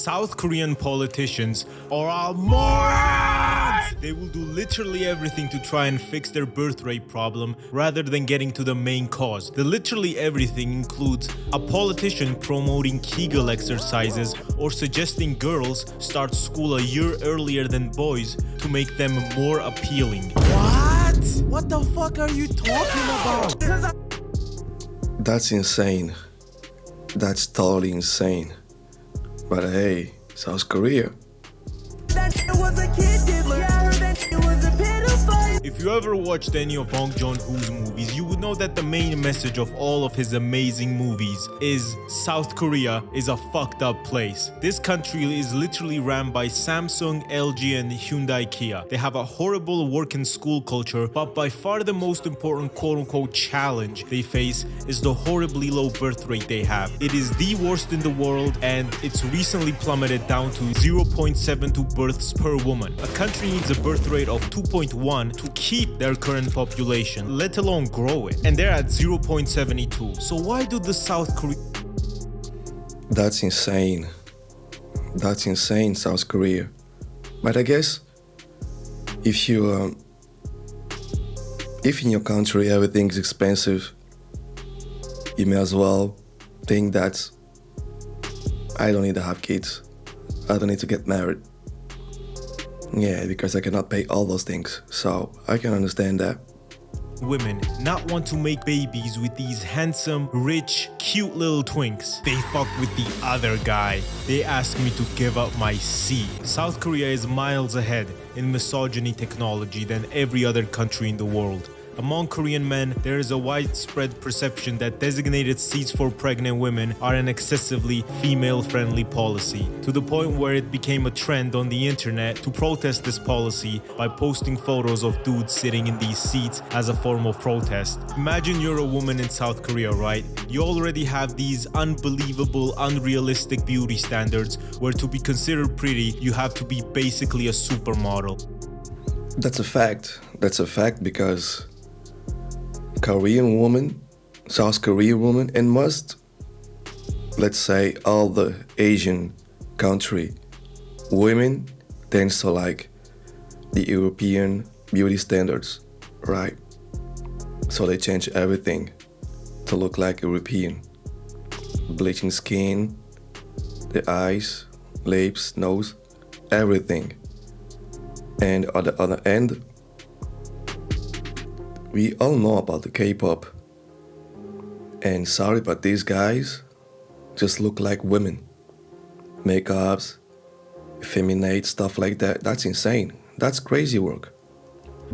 South Korean politicians are all morons! They will do literally everything to try and fix their birth rate problem rather than getting to the main cause. The literally everything includes a politician promoting Kegel exercises or suggesting girls start school a year earlier than boys to make them more appealing. What? What the fuck are you talking about? That's insane. That's totally insane. But hey, South Korea. If you ever watched any of Bong Joon-ho's movies, you would know that the main message of all of his amazing movies is South Korea is a fucked up place. This country is literally ran by Samsung, LG, and Hyundai Kia. They have a horrible work and school culture, but by far the most important quote-unquote challenge they face is the horribly low birth rate they have. It is the worst in the world, and it's recently plummeted down to 0.72 births per woman. A country needs a birth rate of 2.1 to keep their current population, let alone grow it, and they're at 0.72. So why do the South Korea... That's insane. That's insane, South Korea. But I guess if in your country everything's expensive, you may as well think that I don't need to have kids. I don't need to get married. Yeah, because I cannot pay all those things. So I can understand that. Women not want to make babies with these handsome, rich, cute little twinks. They fuck with the other guy. They ask me to give up my seed. South Korea is miles ahead in misogyny technology than every other country in the world. Among Korean men, there is a widespread perception that designated seats for pregnant women are an excessively female-friendly policy, to the point where it became a trend on the internet to protest this policy by posting photos of dudes sitting in these seats as a form of protest. Imagine you're a woman in South Korea, right? You already have these unbelievable, unrealistic beauty standards where to be considered pretty, you have to be basically a supermodel. That's a fact. That's a fact because Korean woman, South Korean woman, and let's say all the Asian country women tends to like the European beauty standards, right? So they change everything to look like European. Bleaching skin, the eyes, lips, nose, everything. And on the other end, we all know about the K-pop. And sorry, but these guys just look like women. Makeups, effeminate, stuff like that. That's insane. That's crazy work.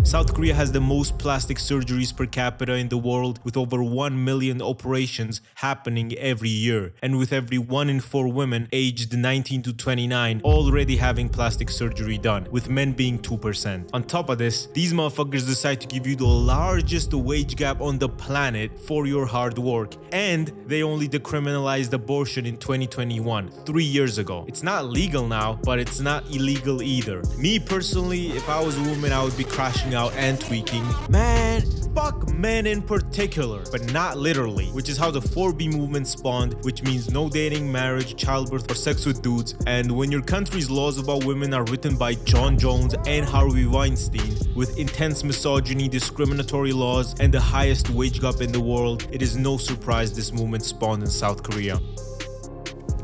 South Korea has the most plastic surgeries per capita in the world, with over 1 million operations happening every year, and with every 1 in 4 women aged 19 to 29 already having plastic surgery done, with men being 2%. On top of this, these motherfuckers decide to give you the largest wage gap on the planet for your hard work, and they only decriminalized abortion in 2021, 3 years ago. It's not legal now, but it's not illegal either. Me personally, if I was a woman, I would be crashing out and tweaking. Man, fuck men in particular, but not literally, which is how the 4B movement spawned, which means no dating, marriage, childbirth, or sex with dudes. And when your country's laws about women are written by John Jones and Harvey Weinstein, with intense misogyny, discriminatory laws, and the highest wage gap in the world, it is no surprise this movement spawned in South Korea.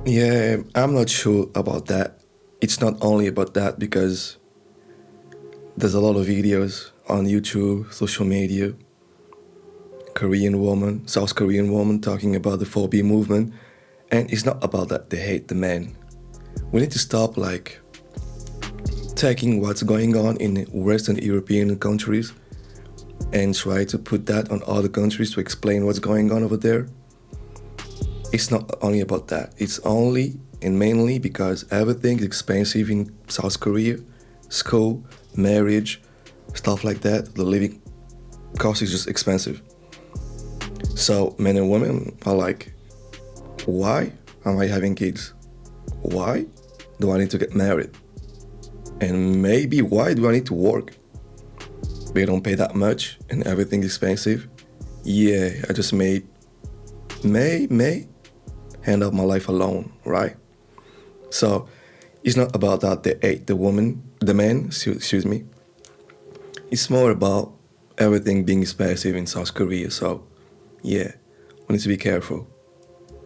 Yeah, I'm not sure about that. It's not only about that because there's a lot of videos on YouTube, social media, South Korean woman talking about the 4B movement, and it's not about that they hate the men. We need to stop taking what's going on in Western European countries and try to put that on other countries to explain what's going on over there. It's not only about that. It's only and mainly because everything is expensive in South Korea. School, marriage, stuff like that. The living cost is just expensive. So men and women are like, why am I having kids? Why do I need to get married? And maybe why do I need to work? They don't pay that much and everything is expensive. Yeah, I just may hand out my life alone, right? So It's not about that they ate the man, excuse me. It's more about everything being expensive in South Korea. So, yeah, we need to be careful.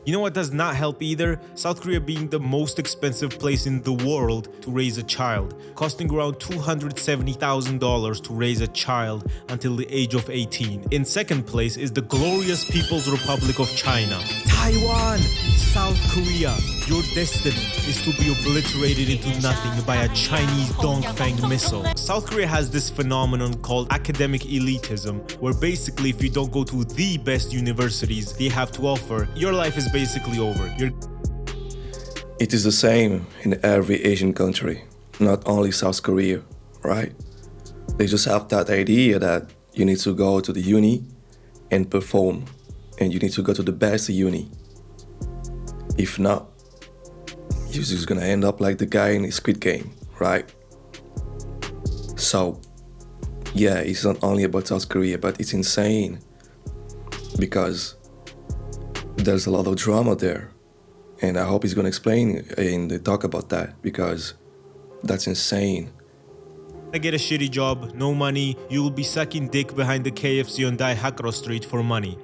You know what does not help either? South Korea being the most expensive place in the world to raise a child, costing around $270,000 to raise a child until the age of 18. In second place is the glorious People's Republic of China. Taiwan, South Korea, your destiny is to be obliterated into nothing by a Chinese Dongfeng missile. South Korea has this phenomenon called academic elitism, where basically if you don't go to the best universities they have to offer, your life is basically over. It is the same in every Asian country, not only South Korea, right? They just have that idea that you need to go to the uni and perform, and you need to go to the best uni. If not, you're just gonna end up like the guy in the Squid Game, right? So, yeah, it's not only about South Korea, but it's insane because there's a lot of drama there. And I hope he's gonna explain and talk about that because that's insane. I get a shitty job, no money, you will be sucking dick behind the KFC on Daihakro Street for money.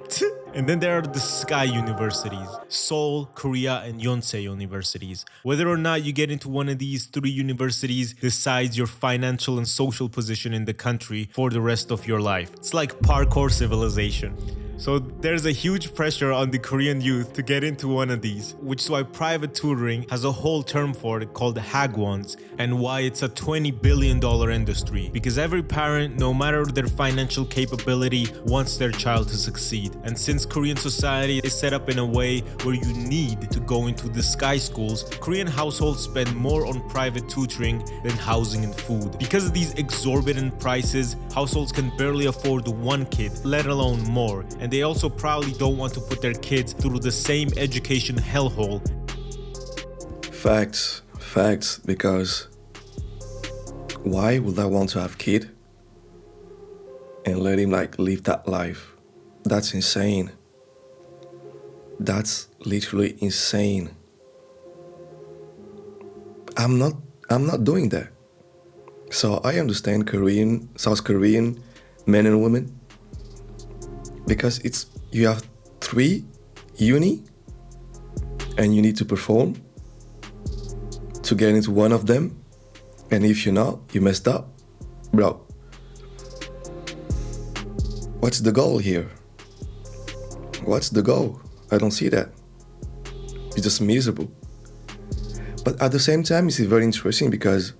And then there are the Sky Universities, Seoul, Korea, and Yonsei Universities. Whether or not you get into one of these three universities decides your financial and social position in the country for the rest of your life. It's like parkour civilization. So there's a huge pressure on the Korean youth to get into one of these, which is why private tutoring has a whole term for it called hagwons, and why it's a $20 billion industry. Because every parent, no matter their financial capability, wants their child to succeed. And since Korean society is set up in a way where you need to go into the sky schools, Korean households spend more on private tutoring than housing and food. Because of these exorbitant prices, households can barely afford one kid, let alone more. And they also probably don't want to put their kids through the same education hellhole. Facts, because why would I want to have kid and let him like live that life? That's insane. That's literally insane. I'm not doing that. So I understand South Korean men and women, because you have 3 uni and you need to perform to get into one of them, and if you're not, you messed up, bro. What's the goal here? What's the goal? I don't see that. It's just miserable. But at the same time, it's very interesting because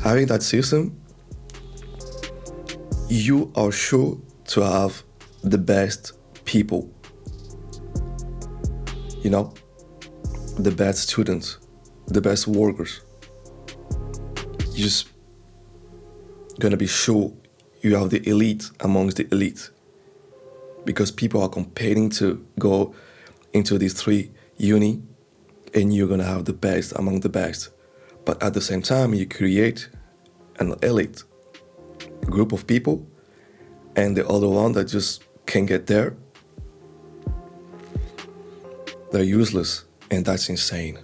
having that system, you are sure to have the best people, you know, the best students, the best workers. You're just gonna be sure you have the elite amongst the elite, because people are competing to go into these 3 uni, and you're gonna have the best among the best. But at the same time, you create an elite group of people, and the other one that just can't get there, they're useless, and that's insane.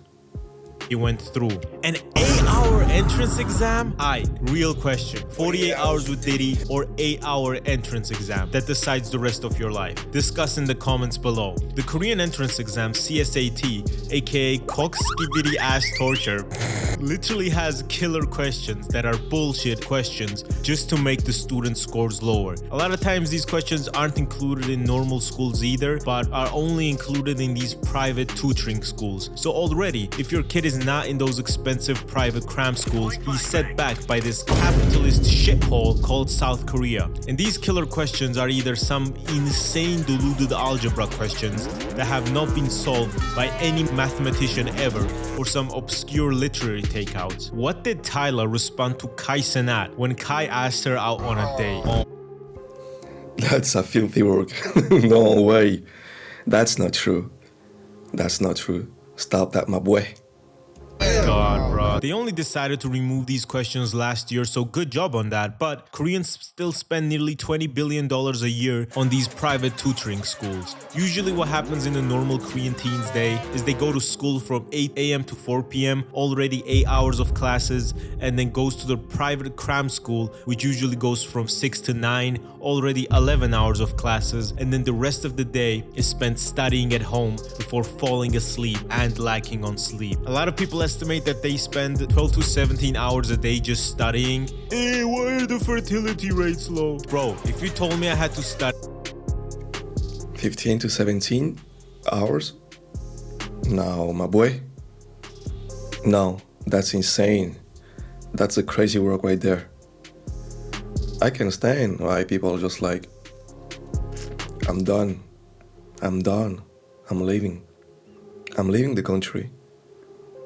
He went through an 8-hour entrance exam? Real question. 48 hours with Diddy or 8-hour entrance exam that decides the rest of your life? Discuss in the comments below. The Korean entrance exam, CSAT, aka Kokskibidi ass torture, literally has killer questions that are bullshit questions just to make the student scores lower. A lot of times these questions aren't included in normal schools either, but are only included in these private tutoring schools. So already, if your kid is not in those expensive private cram schools, he's set back by this capitalist shithole called South Korea. And these killer questions are either some insane deluded algebra questions that have not been solved by any mathematician ever, or some obscure literary takeouts. What did Tyla respond to Kai Cenat when Kai asked her out on a date? That's a filthy work. No way. That's not true. That's not true. Stop that, my boy. God, bro. They only decided to remove these questions last year, so good job on that. But Koreans still spend nearly $20 billion a year on these private tutoring schools. Usually what happens in a normal Korean teen's day is they go to school from 8 a.m. to 4 p.m., already 8 hours of classes, and then goes to the private cram school, which usually goes from 6 to 9, already 11 hours of classes, and then the rest of the day is spent studying at home before falling asleep and lacking on sleep. A lot of people estimate that they spend 12 to 17 hours a day just studying. Hey, why are the fertility rates low? Bro, if you told me I had to study 15 to 17 hours? No, my boy. No, that's insane. That's a crazy work right there. I can stand why people are just like, I'm done. I'm leaving. I'm leaving the country.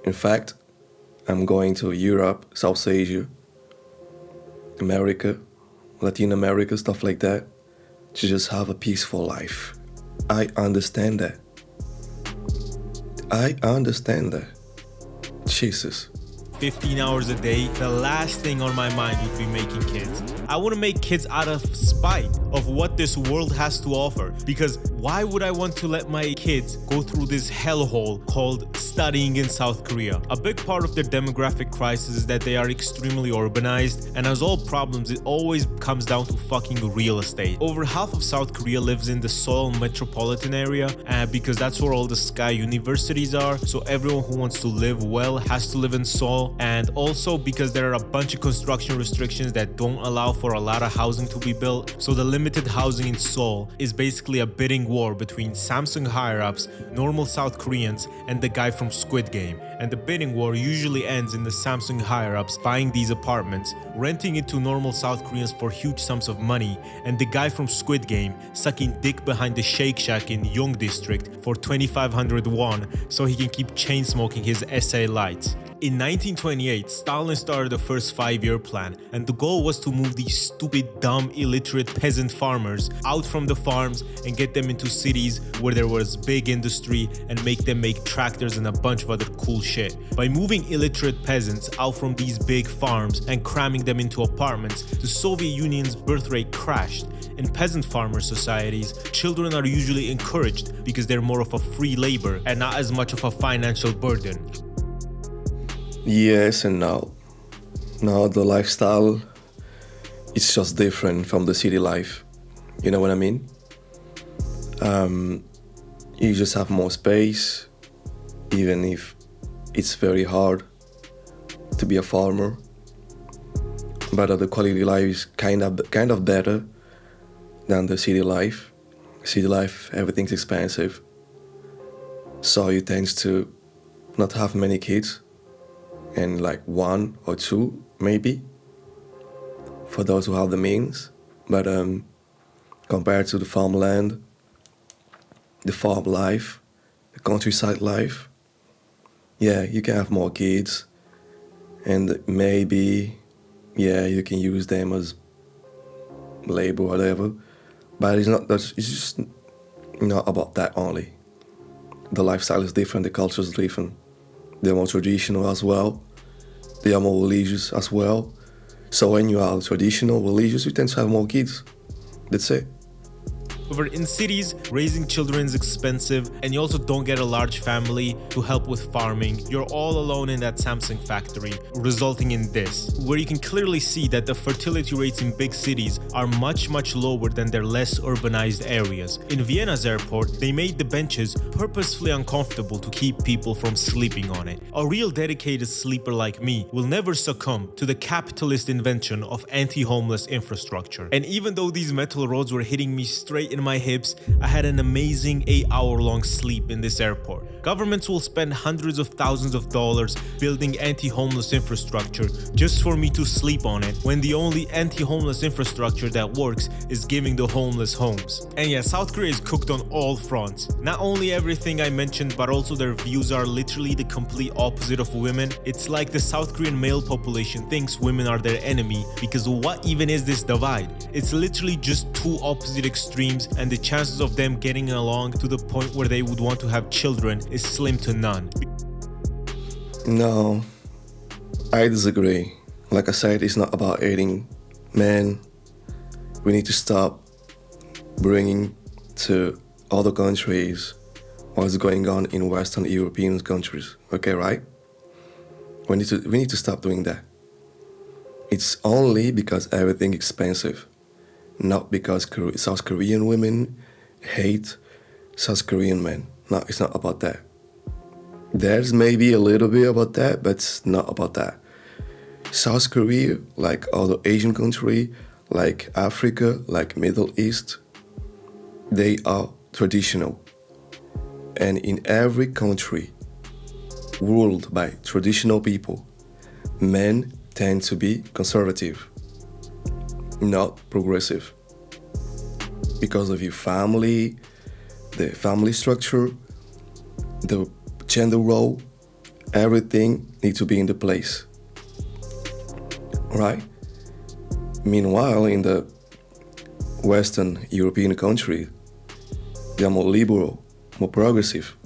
In fact, I'm going to Europe, South Asia, America, Latin America, stuff like that, to just have a peaceful life. I understand that. Jesus. 15 hours a day, the last thing on my mind would be making kids. I want to make kids out of spite of what this world has to offer, because why would I want to let my kids go through this hellhole called studying in South Korea? A big part of their demographic crisis is that they are extremely urbanized, and as all problems, it always comes down to fucking real estate. Over half of South Korea lives in the Seoul metropolitan area, because that's where all the Sky universities are, so everyone who wants to live well has to live in Seoul, and also because there are a bunch of construction restrictions that don't allow for a lot of housing to be built, so the limited housing in Seoul is basically a bidding war between Samsung higher-ups, normal South Koreans, and the guy from Squid Game. And the bidding war usually ends in the Samsung higher-ups buying these apartments, renting it to normal South Koreans for huge sums of money, and the guy from Squid Game sucking dick behind the Shake Shack in Yong District for 2,500 won so he can keep chain smoking his SA lights. In 1928, Stalin started the first 5-year plan, and the goal was to move these stupid, dumb, illiterate peasant farmers out from the farms and get them into cities where there was big industry and make them make tractors and a bunch of other cool shit. By moving illiterate peasants out from these big farms and cramming them into apartments, the Soviet Union's birth rate crashed. In peasant farmer societies, children are usually encouraged because they're more of a free labor and not as much of a financial burden. Yes and no. No, the lifestyle is just different from the city life. You know what I mean? You just have more space, even if it's very hard to be a farmer. But the quality of life is kind of better than the city life. City life, everything's expensive. So you tend to not have many kids, and like 1 or 2 maybe for those who have the means. But compared to the farmland, the farm life, the countryside life, yeah, you can have more kids, and maybe, yeah, you can use them as labor or whatever. But it's just not about that only. The lifestyle is different, the culture is different. They're more traditional as well. They are more religious as well. So when you are traditional, religious, you tend to have more kids. That's it. However, in cities, raising children is expensive, and you also don't get a large family to help with farming. You're all alone in that Samsung factory, resulting in this, where you can clearly see that the fertility rates in big cities are much, much lower than their less urbanized areas. In Vienna's airport, they made the benches purposefully uncomfortable to keep people from sleeping on it. A real dedicated sleeper like me will never succumb to the capitalist invention of anti-homeless infrastructure. And even though these metal roads were hitting me straight in my hips, I had an amazing 8-hour-long sleep in this airport. Governments will spend hundreds of thousands of dollars building anti-homeless infrastructure just for me to sleep on it, when the only anti-homeless infrastructure that works is giving the homeless homes. And yeah, South Korea is cooked on all fronts. Not only everything I mentioned, but also their views are literally the complete opposite of women. It's like the South Korean male population thinks women are their enemy, because what even is this divide? It's literally just two opposite extremes, and the chances of them getting along to the point where they would want to have children is slim to none. No, I disagree. Like I said, it's not about hating men. We need to stop bringing to other countries what's going on in Western European countries. Okay, right? We need to stop doing that. It's only because everything expensive, not because South Korean women hate South Korean men. No, it's not about that. There's maybe a little bit about that, but it's not about that. South Korea, like other Asian country, like Africa, like Middle East, they are traditional. And in every country ruled by traditional people, men tend to be conservative, not progressive. Because of your family, the family structure, the gender role, everything needs to be in the place. Right? Meanwhile, in the Western European country, they are more liberal, more progressive.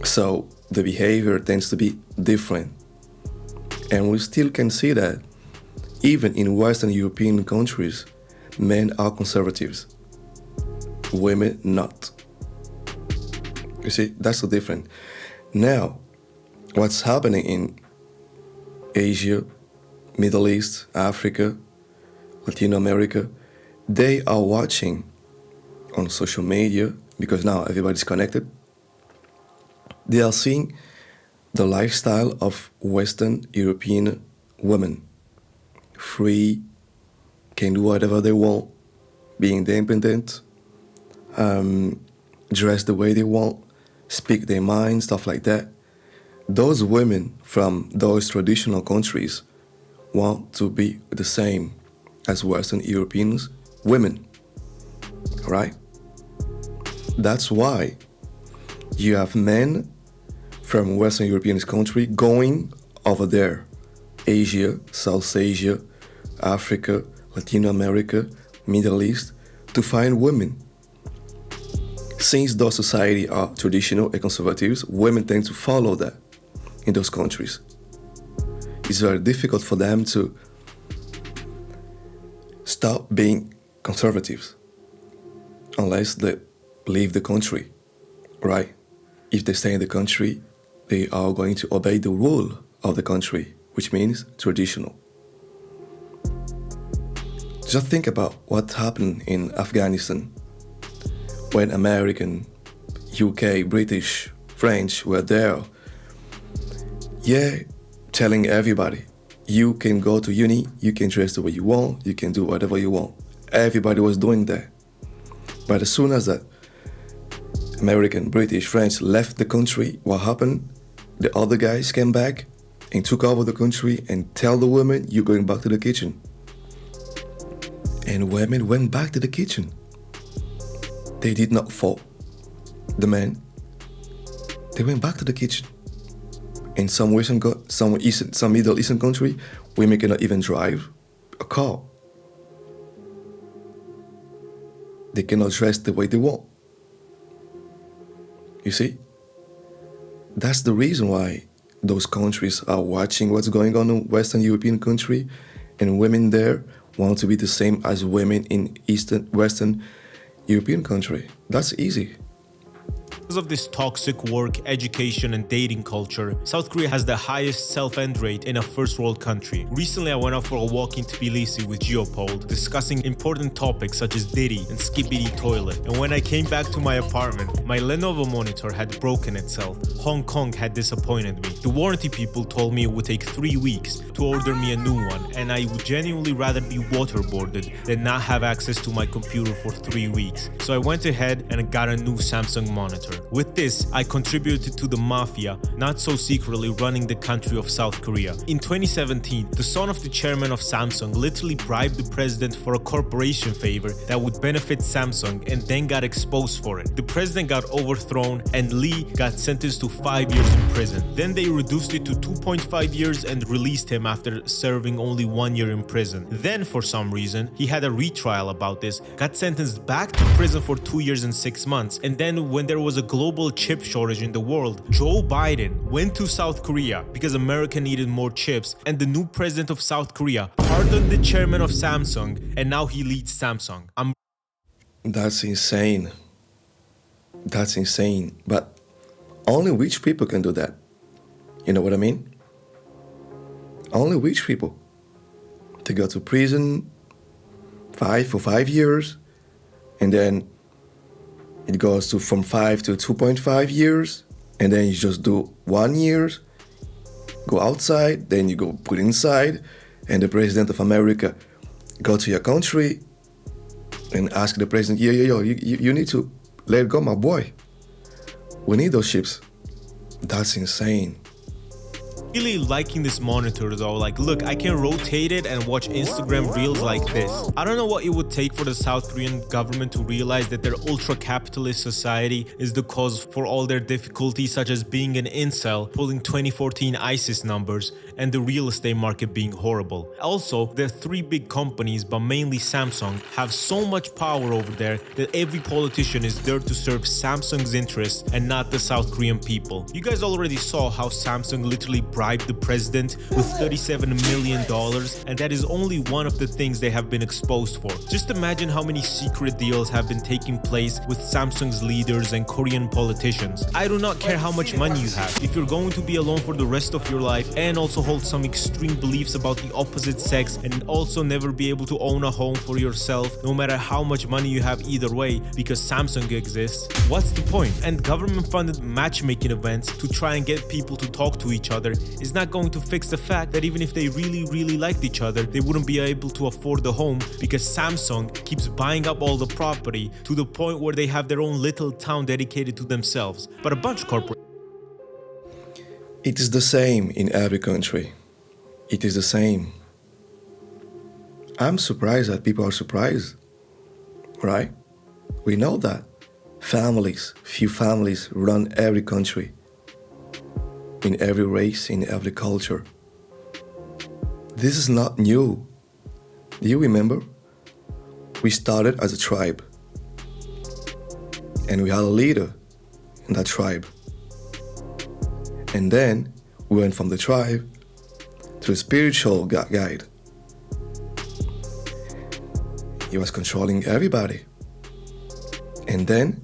So the behavior tends to be different. And we still can see that even in Western European countries, men are conservatives, women not. You see, that's the difference. Now, what's happening in Asia, Middle East, Africa, Latin America, they are watching on social media, because now everybody's connected. They are seeing the lifestyle of Western European women. Free, can do whatever they want, be independent, dress the way they want, speak their mind, stuff like that. Those women from those traditional countries want to be the same as Western Europeans women, right? That's why you have men from Western European country going over there, Asia, South Asia, Africa, Latin America, Middle East, to find women. Since those societies are traditional and conservative, women tend to follow that in those countries. It's very difficult for them to stop being conservatives unless they leave the country, right? If they stay in the country, they are going to obey the rule of the country, which means traditional. Just think about what happened in Afghanistan when American, UK, British, French were there. Yeah, telling everybody, you can go to uni, you can dress the way you want, you can do whatever you want. Everybody was doing that. But as soon as that American, British, French left the country, what happened? The other guys came back and took over the country and tell the women, you're going back to the kitchen. And women went back to the kitchen. They did not follow the men. They went back to the kitchen. In some Middle Eastern country, women cannot even drive a car. They cannot dress the way they want. You see? That's the reason why those countries are watching what's going on in Western European country, and women there want to be the same as women in Western European country. That's easy. Because of this toxic work, education, and dating culture, South Korea has the highest self-end rate in a first world country. Recently, I went out for a walk in Tbilisi with Chaebols, discussing important topics such as Diddy and Skibbity toilet. And when I came back to my apartment, my Lenovo monitor had broken itself. Hong Kong had disappointed me. The warranty people told me it would take 3 weeks to order me a new one, and I would genuinely rather be waterboarded than not have access to my computer for 3 weeks. So I went ahead and got a new Samsung monitor. With this, I contributed to the mafia, not so secretly running the country of South Korea. In 2017, the son of the chairman of Samsung literally bribed the president for a corporation favor that would benefit Samsung and then got exposed for it. The president got overthrown and Lee got sentenced to 5 years in prison. Then they reduced it to 2.5 years and released him after serving only 1 year in prison. Then, for some reason, he had a retrial about this, got sentenced back to prison for 2 years and 6 months, and then when there was a global chip shortage in the world, Joe Biden went to South Korea because America needed more chips, and the new president of South Korea pardoned the chairman of Samsung, and now he leads Samsung. That's insane. That's insane. But only rich people can do that. You know what I mean? Only rich people. To go to prison for 5 years, and then it goes to from 5 to 2.5 years, and then you just do 1 year, go outside, then you go put inside, and the president of America go to your country and ask the president, you need to let go, my boy. We need those ships. That's insane. Really liking this monitor though. Like, look, I can rotate it and watch Instagram reels like this. I don't know what it would take for the South Korean government to realize that their ultra-capitalist society is the cause for all their difficulties, such as being an incel, pulling 2014 ISIS numbers, and the real estate market being horrible. Also, their three big companies, but mainly Samsung, have so much power over there that every politician is there to serve Samsung's interests and not the South Korean people. You guys already saw how Samsung literally bribed the president with $37 million, and that is only one of the things they have been exposed for. Just imagine how many secret deals have been taking place with Samsung's leaders and Korean politicians. I do not care how much money you have. If you're going to be alone for the rest of your life and also hold some extreme beliefs about the opposite sex and also never be able to own a home for yourself, no matter how much money you have either way, because Samsung exists, what's the point? And government-funded matchmaking events to try and get people to talk to each other is not going to fix the fact that even if they really liked each other, they wouldn't be able to afford the home because Samsung keeps buying up all the property to the point where they have their own little town dedicated to themselves. But a bunch of corporate. It is the same in every country. It is the same. I'm surprised that people are surprised, right? We know that few families run every country, in every race, in every culture. This is not new. Do you remember? We started as a tribe, and we had a leader in that tribe. And then we went from the tribe to a spiritual guide. He was controlling everybody. And then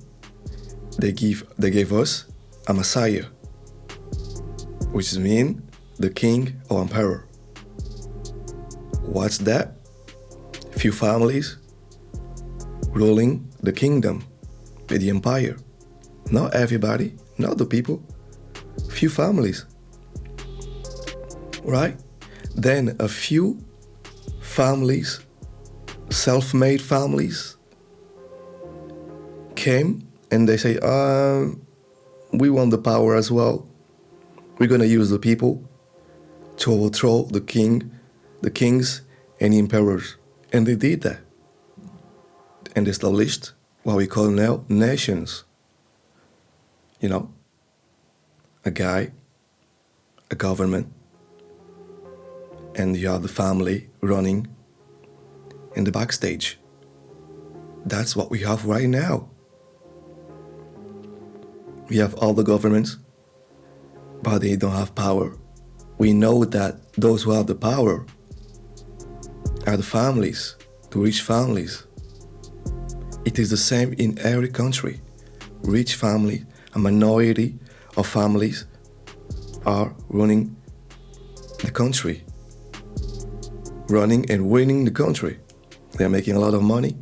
they gave us a Messiah, which means the king or emperor. What's that? Few families ruling the kingdom, the empire. Not everybody, not the people. Few families, right? Then a few families, self-made families, came and they say, we want the power as well. We're gonna use the people to overthrow the kings and the emperors. And they did that. And established what we call now nations. You know, a guy, a government, and you have the family running in the backstage. That's what we have right now. We have all the governments, but they don't have power. We know that those who have the power are the families, the rich families. It is the same in every country. Rich family, a minority of families are running the country, running and winning the country. They're making a lot of money,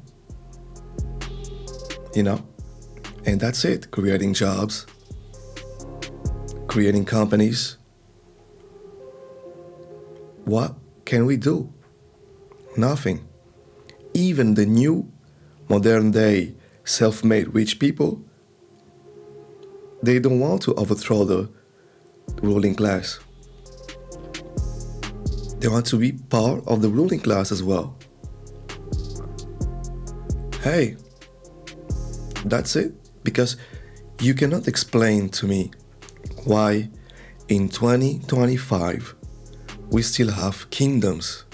you know, and that's it. Creating jobs, creating companies. What can we do? Nothing. Even the new modern day self-made rich people, they don't want to overthrow the ruling class. They want to be part of the ruling class as well. Hey, that's it. Because you cannot explain to me why in 2025 we still have kingdoms.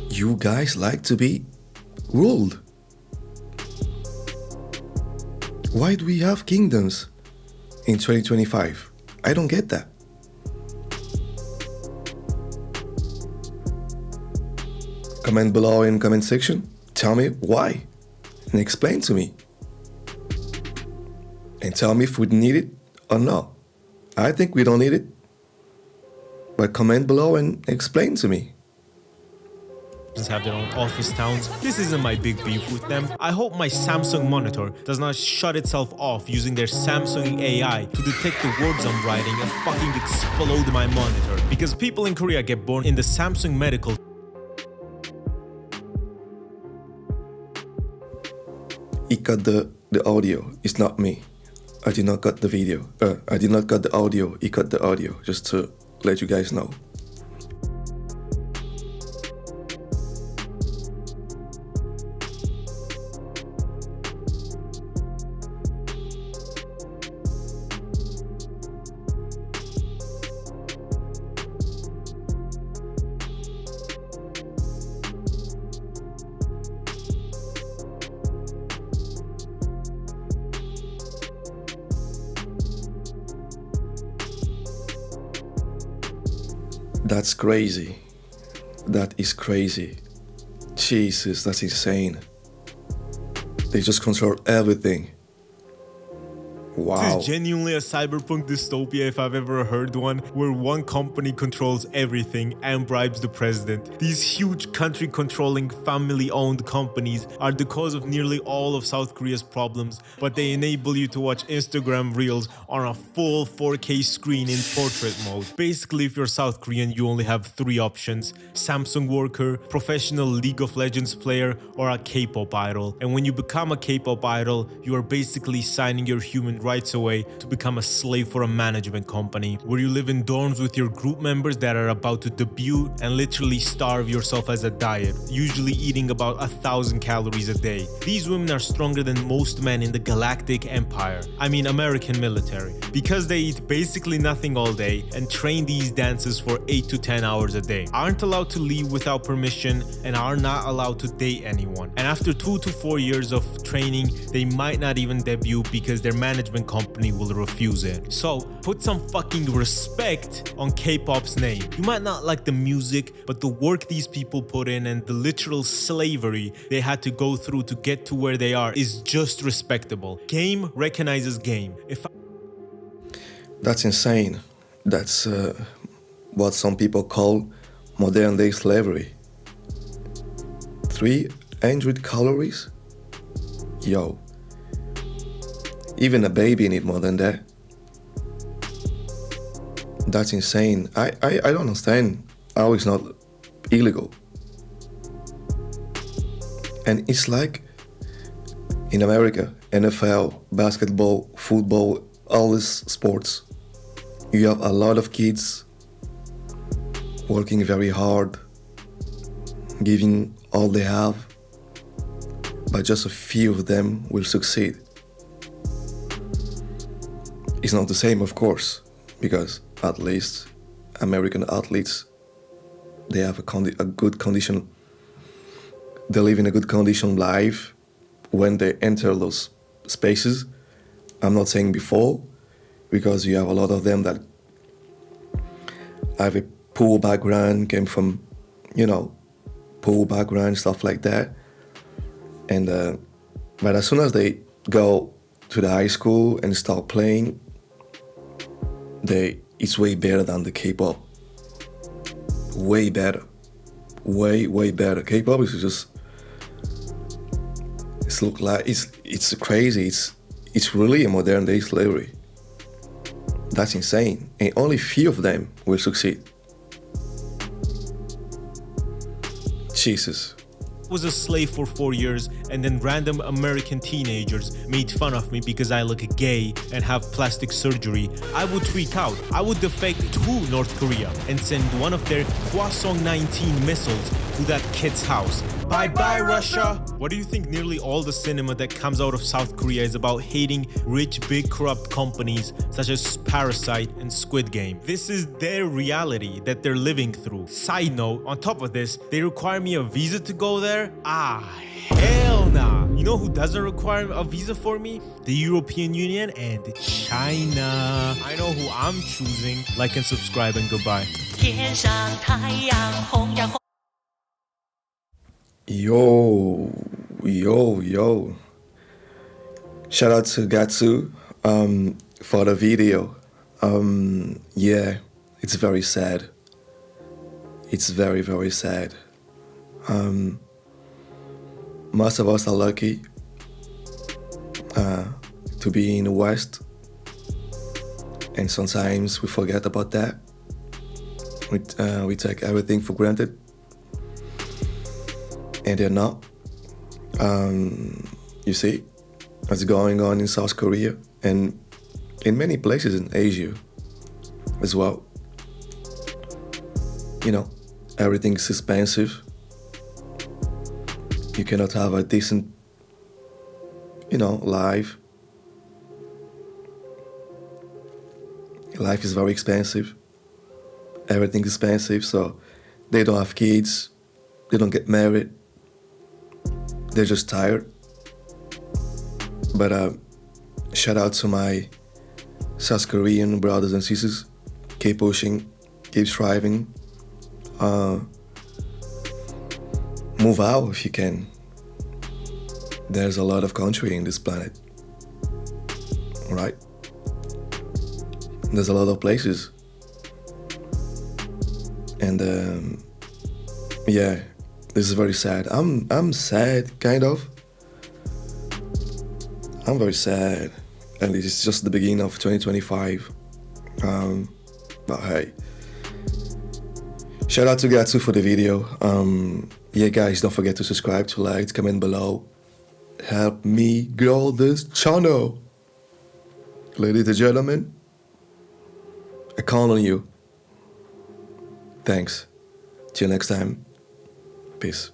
You guys like to be ruled. Why do we have kingdoms in 2025? I don't get that. Comment below in comment section. Tell me why and explain to me. And tell me if we need it or not. I think we don't need it. But comment below and explain to me. Have their own office towns. This isn't my big beef with them. I hope my Samsung monitor does not shut itself off using their Samsung AI to detect the words I'm writing and fucking explode my monitor. Because people in Korea get born in the Samsung medical. He cut the audio. It's not me. I did not cut the video. I did not cut the audio. He cut the audio. Just to let you guys know. That's crazy. That is crazy. Jesus, that's insane. They just control everything. Wow. This is genuinely a cyberpunk dystopia if I've ever heard one, where one company controls everything and bribes the president. These huge country-controlling, family-owned companies are the cause of nearly all of South Korea's problems, but they enable you to watch Instagram Reels on a full 4K screen in portrait mode. Basically, if you're South Korean, you only have 3 options: Samsung worker, professional League of Legends player, or a K-pop idol. And when you become a K-pop idol, you are basically signing your human rights away to become a slave for a management company, where you live in dorms with your group members that are about to debut and literally starve yourself as a diet, usually eating about 1,000 calories a day. These women are stronger than most men in the galactic empire, I mean American military, because they eat basically nothing all day and train these dances for 8 to 10 hours a day, aren't allowed to leave without permission, and are not allowed to date anyone. And after 2 to 4 years of training, they might not even debut because their management company will refuse it. So put some fucking respect on K-pop's name. You might not like the music, but the work these people put in and the literal slavery they had to go through to get to where they are is just respectable. Game recognizes game. That's insane. That's what some people call modern day slavery. 300 calories? Yo. Even a baby need more than that. That's insane. I don't understand how it's not illegal. And it's like in America, NFL, basketball, football, all these sports, you have a lot of kids working very hard, giving all they have, but just a few of them will succeed. It's not the same, of course, because at least American athletes, they have a good condition. They live in a good condition life when they enter those spaces. I'm not saying before, because you have a lot of them that have a poor background, came from, poor background, stuff like that. And but as soon as they go to the high school and start playing, it's way better than the K-pop. Way better. Way better. K-pop is just, it's crazy. It's really a modern day slavery. That's insane. And only few of them will succeed. Jesus. Was a slave for 4 years, and then random American teenagers made fun of me because I look gay and have plastic surgery, I would freak out. I would defect to North Korea and send one of their Hwasong 19 missiles to that kid's house. Bye bye, Russia! What do you think nearly all the cinema that comes out of South Korea is about hating rich, big, corrupt companies such as Parasite and Squid Game? This is their reality that they're living through. Side note, on top of this, they require me a visa to go there? Ah, hell nah! know who doesn't require a visa for me? The European Union and China. I know who I'm choosing. Like and subscribe and goodbye. 天上太阳红呀红。 Yo. Shout out to Gattsu for the video. Yeah, it's very sad. It's very, very sad. Most of us are lucky to be in the West, and sometimes we forget about that. We take everything for granted, and they're not. You see what's going on in South Korea and in many places in Asia as well. You know, everything is expensive. You cannot have a decent, life. Life is very expensive. Everything is expensive, so they don't have kids. They don't get married. They're just tired. But shout out to my South Korean brothers and sisters. Keep pushing, keep striving. Move out if you can. There's a lot of country in this planet, right? There's a lot of places. And yeah, this is very sad. I'm sad, kind of. I'm very sad, and this is just the beginning of 2025. But hey, shout out to Gattsu for the video. Yeah, guys, don't forget to subscribe, to like, to comment below. Help me grow this channel. Ladies and gentlemen, I count on you. Thanks. Till next time. Peace.